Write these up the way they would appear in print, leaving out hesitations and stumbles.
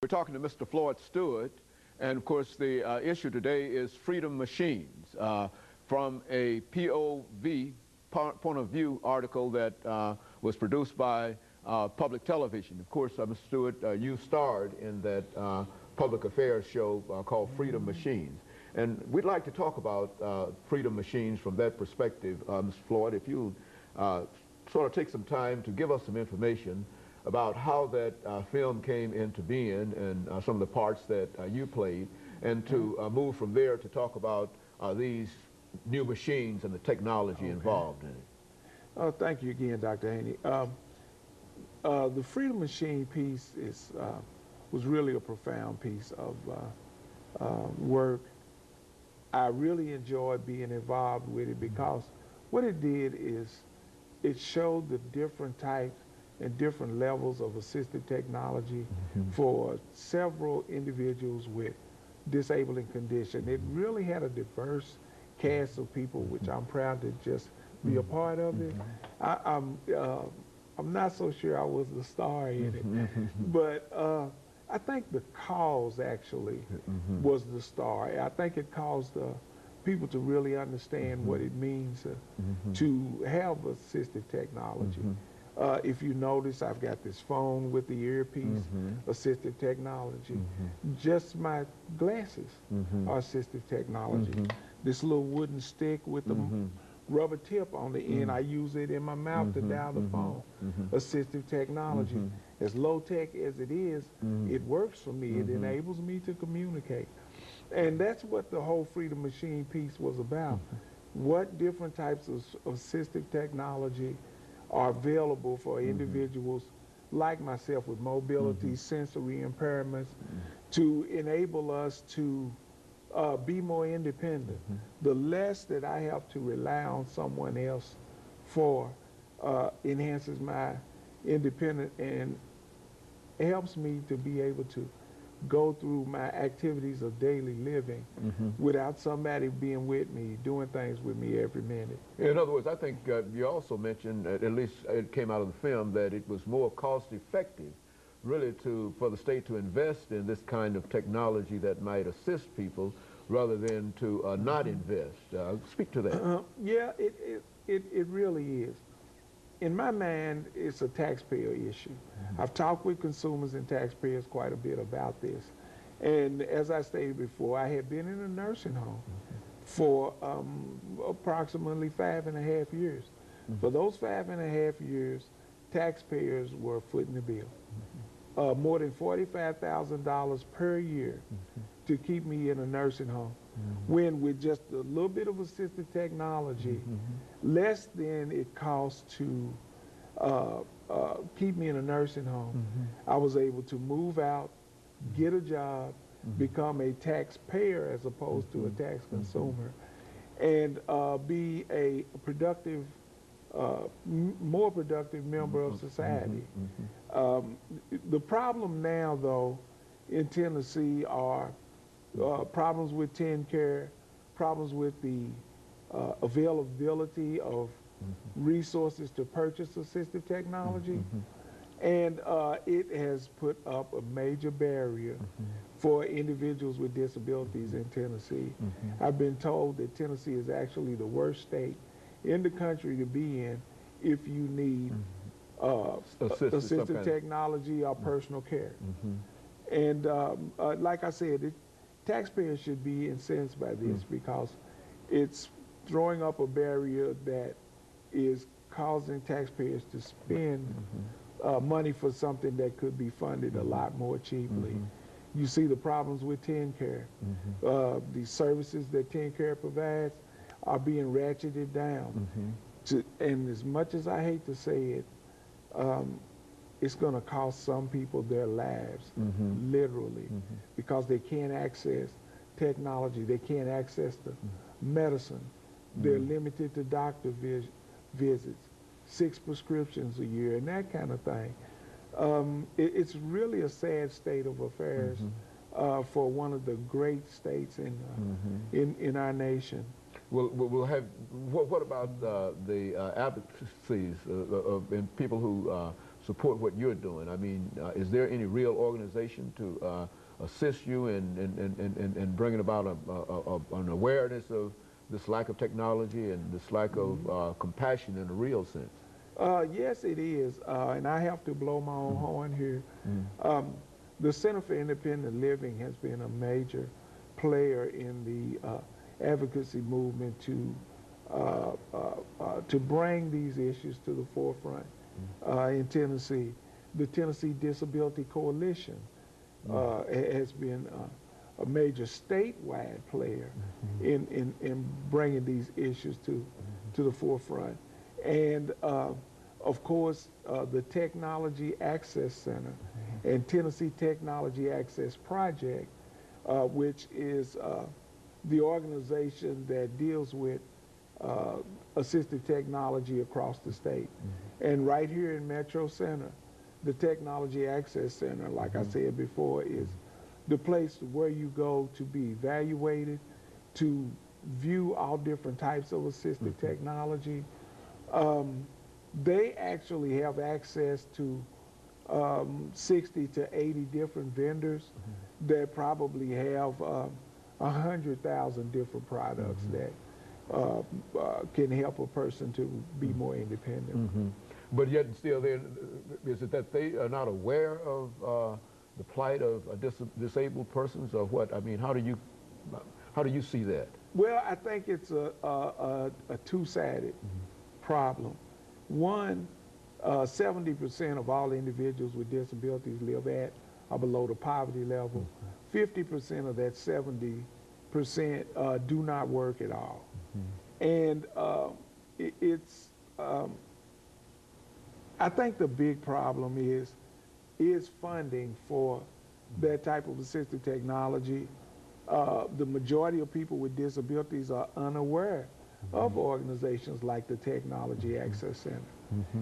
We're talking to Mr. FStewart, and of course the issue today is freedom machines from a POV, point of view article that was produced by public television. Of course, Mr. Stewart, you starred in that public affairs show called Freedom Machines. And we'd like to talk about freedom machines from that perspective. Mr. Floyd, if you sort of take some time to give us some information about how that film came into being and some of the parts that you played, and to move from there to talk about these new machines and the technology involved in it. Oh, thank you again, Dr. Haney. The Freedom Machine piece was really a profound piece of work. I really enjoyed being involved with it because what it did is it showed the different types and different levels of assistive technology for several individuals with disabling condition. It really had a diverse cast of people, which I'm proud to just be a part of it. I'm not so sure I was the star in it, but I think the cause actually was the star. I think it caused people to really understand what it means to have assistive technology. If you notice, I've got this phone with the earpiece, assistive technology. Just my glasses are assistive technology. This little wooden stick with the rubber tip on the end, I use it in my mouth to dial the phone. Assistive technology. As low-tech as it is, it works for me. It enables me to communicate. And that's what the whole Freedom Machine piece was about. What different types of assistive technology are available for individuals like myself with mobility, sensory impairments, to enable us to be more independent. The less that I have to rely on someone else for enhances my independence and helps me to be able to go through my activities of daily living without somebody being with me, doing things with me every minute. In other words, I think you also mentioned, at least it came out of the film, that it was more cost effective really for the state to invest in this kind of technology that might assist people rather than to not invest. Speak to that. Yeah, it really is. In my mind, it's a taxpayer issue. I've talked with consumers and taxpayers quite a bit about this. And as I stated before, I had been in a nursing home for approximately 5.5 years. For those 5.5 years, taxpayers were footing the bill. More than $45,000 per year to keep me in a nursing home, when with just a little bit of assistive technology, less than it costs to keep me in a nursing home, I was able to move out, get a job, become a taxpayer as opposed to a tax consumer, and be a productive, more productive member of society. The problem now, though, in Tennessee are problems with TennCare, problems with the availability of resources to purchase assistive technology, and it has put up a major barrier for individuals with disabilities in Tennessee. I've been told that Tennessee is actually the worst state in the country to be in if you need assistive technology or personal care. And like I said, taxpayers should be incensed by this because it's throwing up a barrier that is causing taxpayers to spend money for something that could be funded a lot more cheaply. You see the problems with TennCare. The services that TennCare provides are being ratcheted down. And as much as I hate to say it, it's going to cost some people their lives, literally, because they can't access technology, they can't access the medicine. They're limited to doctor visits, 6 prescriptions a year, and that kind of thing. It's really a sad state of affairs for one of the great states in our nation. We'll have, what about the advocacies and people who support what you're doing? I mean, is there any real organization to assist you in bringing about an awareness of this lack of technology and this lack of compassion in a real sense? Yes, it is, and I have to blow my own horn here. The Center for Independent Living has been a major player in the advocacy movement to bring these issues to the forefront in Tennessee. The Tennessee Disability Coalition has been a major statewide player in bringing these issues to the forefront. And of course, the Technology Access Center and Tennessee Technology Access Project, which is the organization that deals with assistive technology across the state. And right here in Metro Center, the Technology Access Center, like I said before, is the place where you go to be evaluated, to view all different types of assistive technology. They actually have access to 60 to 80 different vendors that probably have 100,000 different products that can help a person to be more independent. But yet still, is it that they are not aware of the plight of disabled persons, or what? I mean, how do you see that? Well, I think it's a two-sided problem. One, 70% of all individuals with disabilities live at or below the poverty level. 50% of that 70% do not work at all. And I think the big problem is funding for that type of assistive technology. The majority of people with disabilities are unaware of organizations like the Technology Access Center.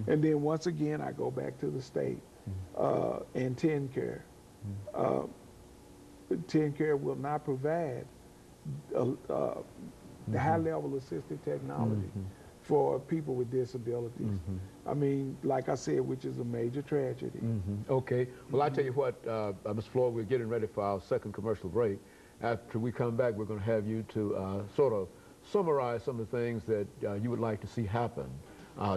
And then once again, I go back to the state and TennCare. TennCare will not provide the high-level assistive technology for people with disabilities. I mean, like I said, which is a major tragedy. Okay. Well, I tell you what, Ms. Floyd, we're getting ready for our second commercial break. After we come back, we're going to have you to sort of summarize some of the things that you would like to see happen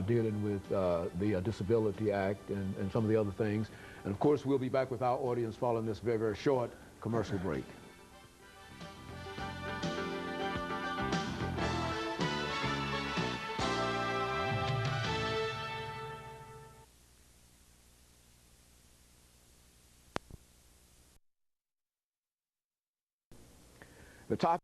dealing with the Disability Act and some of the other things. And of course, we'll be back with our audience following this very, very short commercial break. The top